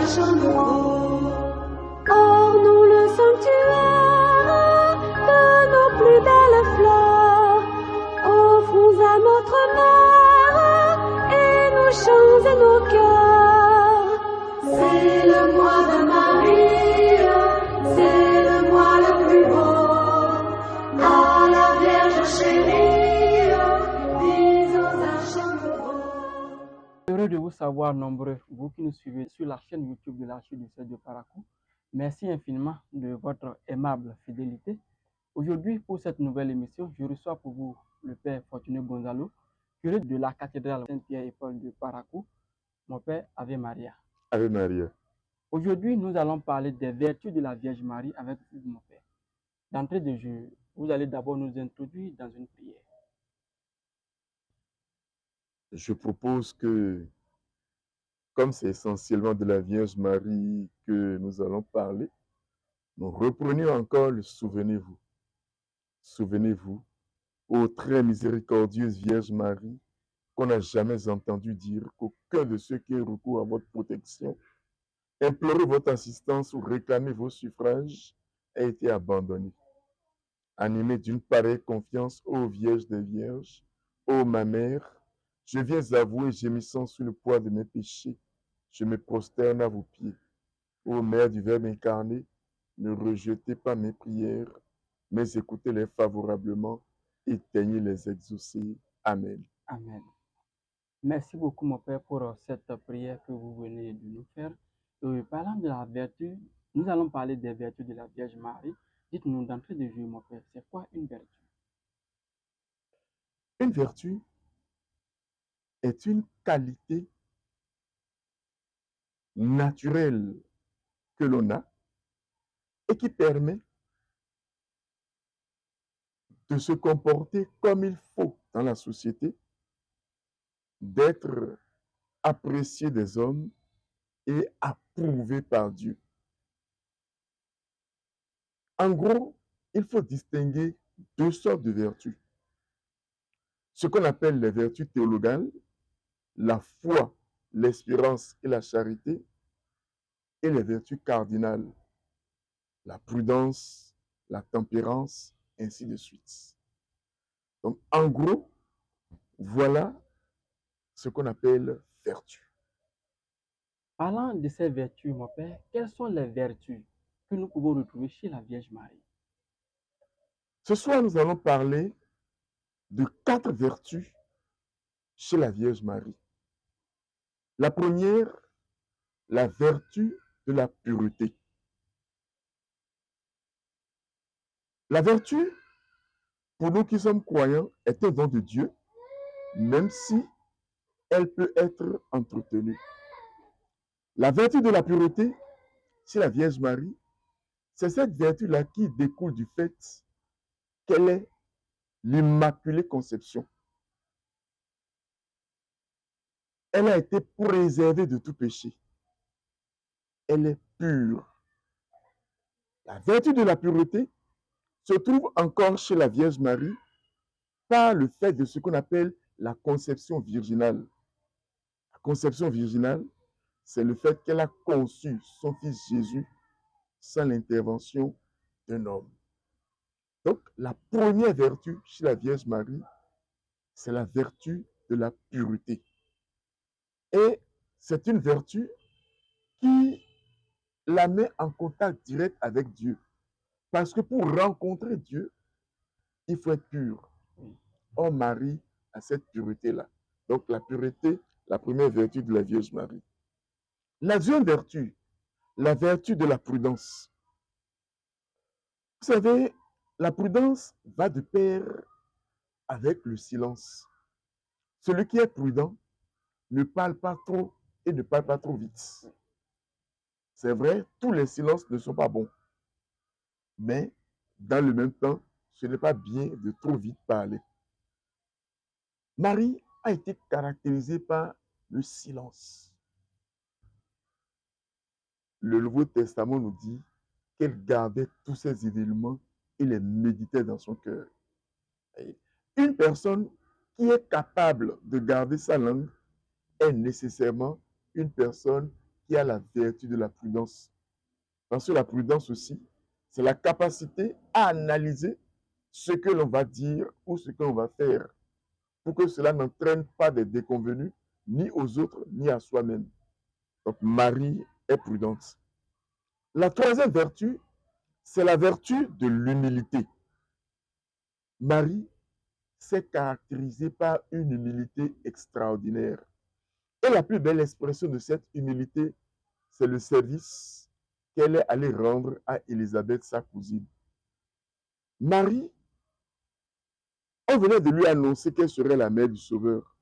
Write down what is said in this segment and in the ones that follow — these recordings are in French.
chant nouveau. Ornons le sanctuaire de nos plus belles fleurs. Offrons à notre mère et nos chants et nos cœurs. C'est le mois de Marie, c'est le mois le plus beau. À la Vierge chérie, disons un chant nouveau. Heureux de vous savoir nombreux, vous qui nous suivez sur la chaîne YouTube de l'archidiocèse de Parakou. Merci infiniment de votre aimable fidélité. Aujourd'hui, pour cette nouvelle émission, je reçois pour vous le Père Fortuné Gonzalo, curé de la cathédrale Saint-Pierre et Paul de Parakou. Mon Père, Ave Maria. Ave Maria. Aujourd'hui, nous allons parler des vertus de la Vierge Marie avec vous, mon Père. D'entrée de jeu, vous allez d'abord nous introduire dans une prière. Je propose que, comme c'est essentiellement de la Vierge Marie que nous allons parler, nous reprenions encore le souvenez-vous. Souvenez-vous, ô très miséricordieuse Vierge Marie, qu'on n'a jamais entendu dire qu'aucun de ceux qui ont recours à votre protection, implorer votre assistance ou réclamer vos suffrages a été abandonné. Animé d'une pareille confiance, ô Vierge des Vierges, ô ma mère, je viens avouer, gémissant sous le poids de mes péchés, je me prosterne à vos pieds. Ô Mère du Verbe incarné, ne rejetez pas mes prières, mais écoutez-les favorablement et daignez les exaucer. Amen. Amen. Merci beaucoup, mon Père, pour cette prière que vous venez de nous faire. Parlant de la vertu, nous allons parler des vertus de la Vierge Marie. Dites-nous d'entrée de jeu, mon Père, c'est quoi une vertu? Une vertu est une qualité naturelle que l'on a et qui permet de se comporter comme il faut dans la société, d'être apprécié des hommes et approuvé par Dieu. En gros, il faut distinguer deux sortes de vertus. Ce qu'on appelle les vertus théologales, la foi, l'espérance et la charité, et les vertus cardinales, la prudence, la tempérance, ainsi de suite. Donc, en gros, voilà ce qu'on appelle vertu. Parlant de ces vertus, mon Père, quelles sont les vertus que nous pouvons retrouver chez la Vierge Marie? Ce soir, nous allons parler de 4 vertus chez la Vierge Marie. La première, la vertu de la pureté. La vertu, pour nous qui sommes croyants, est un don de Dieu, même si elle peut être entretenue. La vertu de la pureté, chez la Vierge Marie, c'est cette vertu-là qui découle du fait qu'elle est l'Immaculée Conception. Elle a été préservée de tout péché. Elle est pure. La vertu de la pureté se trouve encore chez la Vierge Marie par le fait de ce qu'on appelle la conception virginale. La conception virginale, c'est le fait qu'elle a conçu son fils Jésus sans l'intervention d'un homme. Donc, la première vertu chez la Vierge Marie, c'est la vertu de la pureté. Et c'est une vertu qui la met en contact direct avec Dieu. Parce que pour rencontrer Dieu, il faut être pur. Or, Marie a cette pureté-là. Donc, la pureté, la première vertu de la Vierge Marie. La deuxième vertu, la vertu de la prudence. Vous savez, la prudence va de pair avec le silence. Celui qui est prudent ne parle pas trop et ne parle pas trop vite. C'est vrai, tous les silences ne sont pas bons. Mais, dans le même temps, ce n'est pas bien de trop vite parler. Marie a été caractérisée par le silence. Le Nouveau Testament nous dit qu'elle gardait tous ces événements et les méditait dans son cœur. Une personne qui est capable de garder sa langue est nécessairement une personne qui a la vertu de la prudence. Parce que la prudence aussi, c'est la capacité à analyser ce que l'on va dire ou ce que l'on va faire pour que cela n'entraîne pas des déconvenus ni aux autres ni à soi-même. Donc Marie est prudente. La troisième vertu, c'est la vertu de l'humilité. Marie s'est caractérisée par une humilité extraordinaire. Et la plus belle expression de cette humilité, c'est le service qu'elle est allée rendre à Élisabeth, sa cousine. Marie, on venait de lui annoncer qu'elle serait la mère du Sauveur.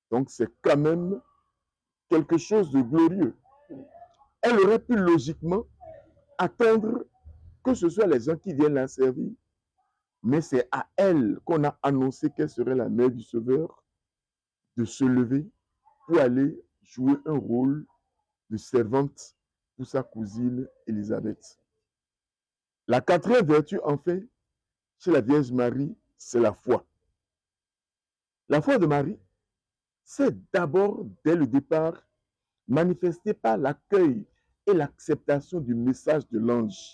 Donc c'est quand même quelque chose de glorieux. Elle aurait pu logiquement attendre que ce soit les gens qui viennent la servir. Mais c'est à elle qu'on a annoncé qu'elle serait la mère du Sauveur, de se lever pour aller jouer un rôle de servante pour sa cousine Élisabeth. La quatrième vertu, enfin, chez la Vierge Marie, c'est la foi. La foi de Marie, c'est d'abord, dès le départ, manifestée par l'accueil et l'acceptation du message de l'ange,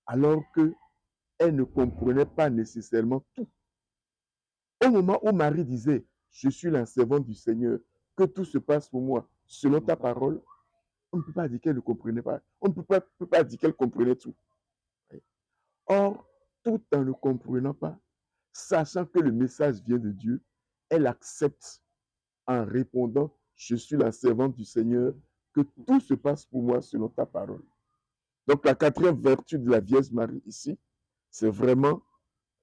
alors qu'elle ne comprenait pas nécessairement tout. Au moment où Marie disait, je suis la servante du Seigneur, que tout se passe pour moi selon ta parole, on ne peut pas dire qu'elle ne comprenait pas. On ne peut pas dire qu'elle comprenait tout. Or, tout en ne comprenant pas, sachant que le message vient de Dieu, elle accepte en répondant, je suis la servante du Seigneur, que tout se passe pour moi selon ta parole. Donc la quatrième vertu de la Vierge Marie ici, c'est vraiment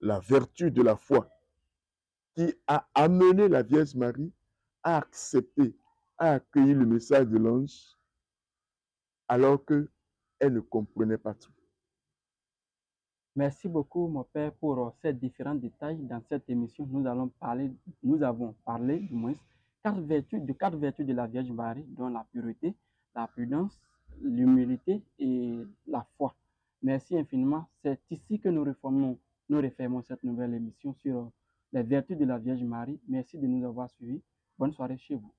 la vertu de la foi qui a amené la Vierge Marie à accepter, à accueillir le message de l'ange, alors qu'elle ne comprenait pas tout. Merci beaucoup, mon père, pour ces différents détails. Dans cette émission, nous avons parlé, du moins, quatre vertus de la Vierge Marie, dont la pureté, la prudence, l'humilité et la foi. Merci infiniment. C'est ici que nous refermons cette nouvelle émission sur les vertus de la Vierge Marie. Merci de nous avoir suivis. Bonne soirée chez vous.